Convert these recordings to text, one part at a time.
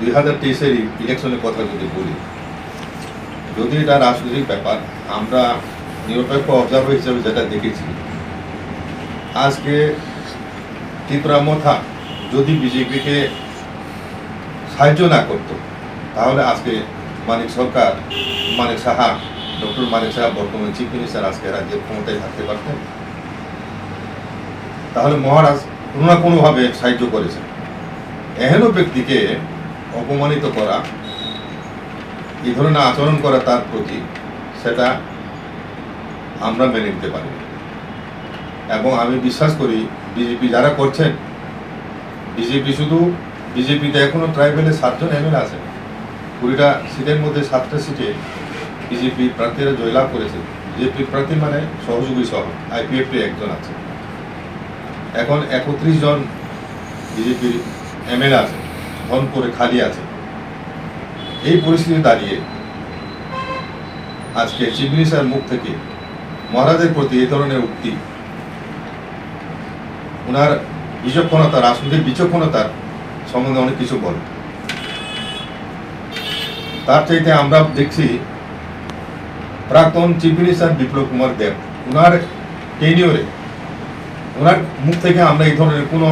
2023-এর ইলেকশনের কথা যদি বলি, যদি এটা রাজনৈতিক ব্যাপার, আমরা নিরপেক্ষ অবজারভার হিসেবে যেটা দেখেছি, আজকে ত্রিপুরা মথা যদি বিজেপিকে সাহায্য না করতো, তাহলে আজকে মানিক সাহা, ডক্টর মানিক সাহা বর্তমান চিফ মিনিস্টার আজকে রাজ্যের ক্ষমতায় থাকতে পারতেন। তাহলে মহারাজ কোনো না কোনোভাবে সাহায্য করেছেন। এহেন ব্যক্তিকে অপমানিত করা, এই ধরনের আচরণ করা তার প্রতি, সেটা আমরা মেনে নিতে পারি। এবং আমি বিশ্বাস করি বিজেপি যারা করছেন, বিজেপিতে এখনো ট্রাইবেলের 7 জন এমএলএ আছেন। 20টা সিটের মধ্যে 7টা সিটে বিজেপি প্রার্থীরা জয়লাভ করেছে। বিজেপি প্রার্থী মানে সহযোগী সহ আইপিএফটি একজন আছে। এখন 31 জন বিজেপির এমএলএ আছে, ধনপুরে খালি আছে। এই পরিস্থিতি দাঁড়িয়ে আজকে চিফ মিনিস্টার মুখ থেকে মহারাজের প্রতি এই ধরনের উক্তি, ওনার বিচক্ষণতা, রাজনৈতিক বিচক্ষণতার সম্বন্ধে অনেক কিছু বলে। তার চাইতে আমরা দেখছি প্রাক্তন চিফ মিনিস্টার বিপ্লব কুমার দেব, ওনার টেনিওরে, ওনার মুখ থেকে আমরা এই ধরনের কোনো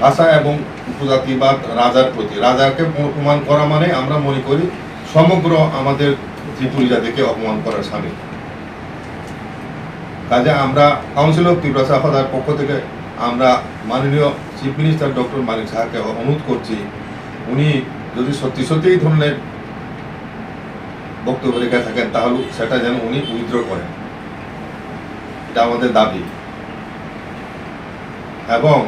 ভাষা এবং উপজাতি বা রাজার প্রতি, রাজাকে অপমান করা মানে আমরা মনে করি সমগ্র আমাদের ত্রিপুরী জাতিকে অপমান করার সামিল। কাজে আমরা কাউন্সিল অফ ত্রিপুরা সাফাদার পক্ষ থেকে আমরা মাননীয় চিফ মিনিস্টার ডক্টর মানিক সাহাকে অনুরোধ করছি, উনি যদি সত্যি এই ধরনের বক্তব্য রেখে থাকেন, তাহলে সেটা যেন উনি উইথড্র করেন। এটা আমাদের দাবি। এবং